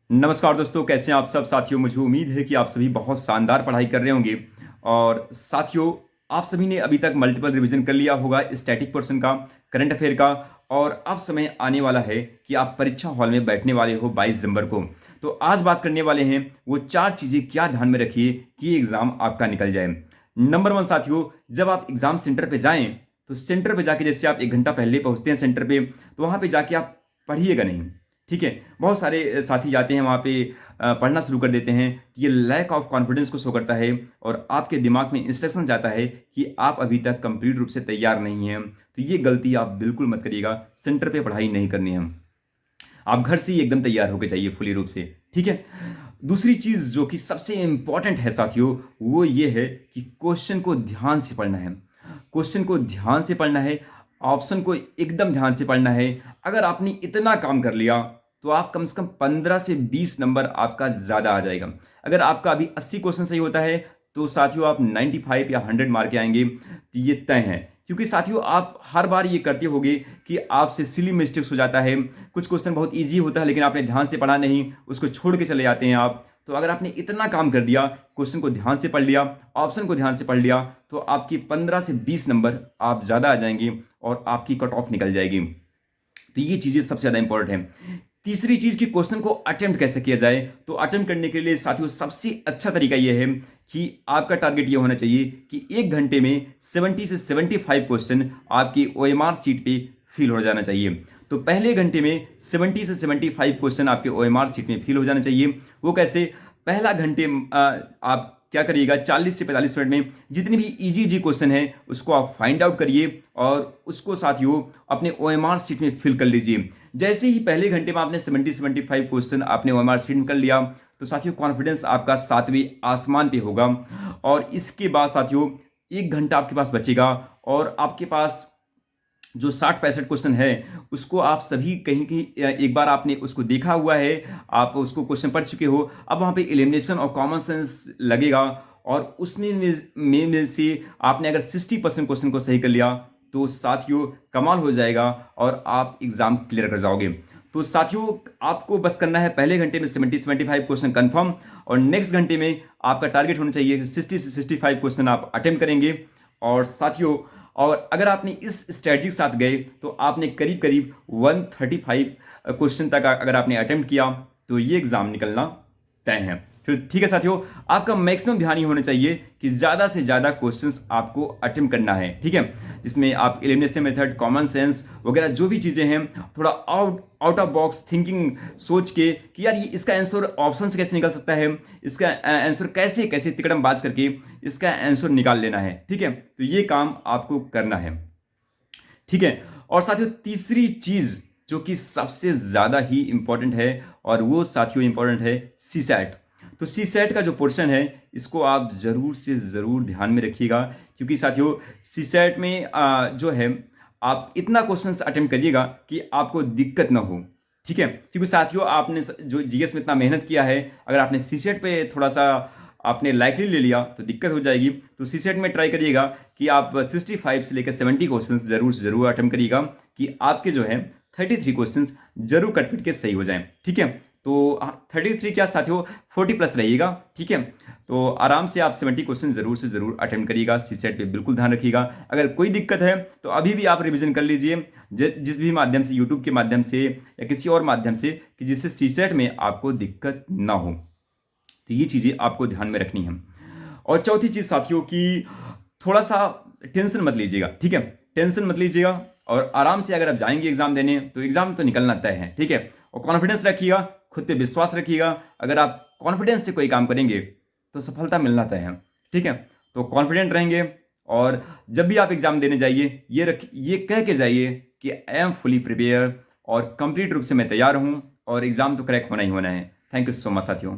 नमस्कार दोस्तों, कैसे हैं आप सब साथियों। मुझे उम्मीद है कि आप सभी बहुत शानदार पढ़ाई कर रहे होंगे। और साथियों, आप सभी ने अभी तक मल्टीपल रिवीजन कर लिया होगा स्टैटिक पोर्शन का, करंट अफेयर का। और अब समय आने वाला है कि आप परीक्षा हॉल में बैठने वाले हो 22 दिसंबर को। तो आज बात करने वाले हैं वो 4 चीज़ें क्या ध्यान में रखिए कि एग्ज़ाम आपका निकल जाए। नंबर 1 साथियों, जब आप एग्ज़ाम सेंटर पर जाएँ तो सेंटर पर जाके जैसे आप 1 घंटा पहले पहुँचते हैं सेंटर पर, तो वहाँ पर जाके आप पढ़िएगा नहीं। ठीक है, बहुत सारे साथी जाते हैं वहाँ पे, पढ़ना शुरू कर देते हैं। ये लैक ऑफ कॉन्फिडेंस को शो करता है और आपके दिमाग में इंस्ट्रक्शन जाता है कि आप अभी तक कंप्लीट रूप से तैयार नहीं हैं। तो ये गलती आप बिल्कुल मत करिएगा। सेंटर पे पढ़ाई नहीं करनी है, आप घर से ही एकदम तैयार होकर जाइए फुली रूप से। ठीक है। दूसरी चीज़ जो कि सबसे इंपॉर्टेंट है साथियों, वो ये है कि क्वेश्चन को ध्यान से पढ़ना है। क्वेश्चन को ध्यान से पढ़ना है, ऑप्शन को एकदम ध्यान से पढ़ना है। अगर आपने इतना काम कर लिया तो आप कम से कम 15 से 20 नंबर आपका ज़्यादा आ जाएगा। अगर आपका अभी 80 क्वेश्चन सही होता है तो साथियों आप 95 या 100 मार्क के आएंगे, तो ये तय है। क्योंकि साथियों आप हर बार ये करते होगे कि आपसे सिली मिस्टेक्स हो जाता है। कुछ क्वेश्चन बहुत ईजी होता है लेकिन आपने ध्यान से पढ़ा नहीं, उसको छोड़ के चले जाते हैं आप। तो अगर आपने इतना काम कर दिया, क्वेश्चन को ध्यान से पढ़ लिया, ऑप्शन को ध्यान से पढ़ लिया, तो आपकी 15 से 20 नंबर आप ज़्यादा आ जाएंगे और आपकी कट ऑफ निकल जाएगी। तो ये चीज़ें सबसे ज़्यादा इंपॉर्टेंट है। तीसरी चीज़ कि क्वेश्चन को अटेम्प्ट कैसे किया जाए। तो अटेम्प्ट करने के लिए साथियों सबसे अच्छा तरीका ये है कि आपका टारगेट ये होना चाहिए कि 1 घंटे में 70 से 75 क्वेश्चन आपकी ओएमआर सीट पे फिल हो जाना चाहिए। तो पहले घंटे में 70 से 75 क्वेश्चन आपके ओएमआर सीट में फिल हो जाना चाहिए। वो कैसे? पहला घंटे आप क्या करिएगा, 40 से 45 मिनट में जितनी भी इजी क्वेश्चन है उसको आप फाइंड आउट करिए और उसको साथियों अपने ओएमआर सीट में फिल कर लीजिए। जैसे ही पहले घंटे में आपने 70-75 क्वेश्चन आपने ओएमआर सीट में कर लिया तो साथियों कॉन्फिडेंस आपका 7वें आसमान पे होगा। और इसके बाद साथियों 1 घंटा आपके पास बचेगा और आपके पास जो 60-65 क्वेश्चन है उसको आप सभी कहीं कहीं एक बार आपने उसको देखा हुआ है, आप उसको क्वेश्चन पढ़ चुके हो। अब वहाँ पे एलिमिनेशन और कॉमन सेंस लगेगा और उसमें में से आपने अगर 60% क्वेश्चन को सही कर लिया तो साथियों कमाल हो जाएगा और आप एग्ज़ाम क्लियर कर जाओगे। तो साथियों आपको बस करना है पहले घंटे में 70-75 क्वेश्चन कंफर्म और नेक्स्ट घंटे में आपका टारगेट होना चाहिए 60 से 65 क्वेश्चन आप अटेम्प्ट करेंगे। और साथियों और अगर आपने इस स्ट्रैटेजी के साथ गए तो आपने करीब करीब 135 क्वेश्चन तक अगर आपने अटेम्प्ट किया तो ये एग्ज़ाम निकलना तय है। फिर ठीक है साथियों, आपका मैक्सिमम ध्यान ये होना चाहिए कि ज़्यादा से ज़्यादा क्वेश्चंस आपको अटेम्प्ट करना है। ठीक है, जिसमें आप एलिमिनेशन मेथड, कॉमन सेंस वगैरह जो भी चीज़ें हैं थोड़ा आउट ऑफ बॉक्स थिंकिंग सोच के कि यार ये इसका आंसर ऑप्शन से कैसे निकल सकता है, इसका आंसर कैसे कैसे तिकड़म-बाज करके इसका आंसर निकाल लेना है। ठीक है, तो ये काम आपको करना है। ठीक है, और साथियों तीसरी चीज़ जो कि सबसे ज़्यादा ही इंपॉर्टेंट है और वो साथियों इंपॉर्टेंट है सीसैट। तो सीसैट का जो पोर्शन है इसको आप ज़रूर से ज़रूर ध्यान में रखिएगा क्योंकि साथियों सीसैट में जो है आप इतना क्वेश्चंस अटेम्प्ट करिएगा कि आपको दिक्कत ना हो। ठीक है, क्योंकि साथियों आपने जो जीएस में इतना मेहनत किया है, अगर आपने सीसैट पे थोड़ा सा आपने लाइकली ले लिया तो दिक्कत हो जाएगी। तो सीसैट में ट्राई करिएगा कि आप 65 से लेकर 70 क्वेश्चंस ज़रूर से ज़रूर अटेम्प्ट करिएगा कि आपके जो है 33 क्वेश्चंस जरूर कट पिट के सही हो जाएं। ठीक है, तो 33 क्या साथियों 40 प्लस रहिएगा। ठीक है, तो आराम से आप 70 क्वेश्चन जरूर से जरूर अटेम्प्ट करिएगा। सीसेट पे बिल्कुल ध्यान रखिएगा। अगर कोई दिक्कत है तो अभी भी आप रिवीजन कर लीजिए जिस भी माध्यम से, यूट्यूब के माध्यम से या किसी और माध्यम से, कि जिससे सीसेट में आपको दिक्कत ना हो। तो ये चीज़ें आपको ध्यान में रखनी है। और चौथी चीज़ साथियों की थोड़ा सा टेंशन मत लीजिएगा। ठीक है, टेंशन मत लीजिएगा और आराम से अगर आप जाएंगे एग्जाम देने तो एग्जाम तो निकलना तय है। ठीक है, और कॉन्फिडेंस रखिएगा, खुद पे विश्वास रखिएगा। अगर आप कॉन्फिडेंस से कोई काम करेंगे तो सफलता मिलना तय है। ठीक है, तो कॉन्फिडेंट रहेंगे और जब भी आप एग्जाम देने जाइए ये कह के जाइए कि आई एम फुली प्रिपेयर और कंप्लीट रूप से मैं तैयार हूँ और एग्जाम तो क्रैक होना ही होना है। थैंक यू सो मच साथियों।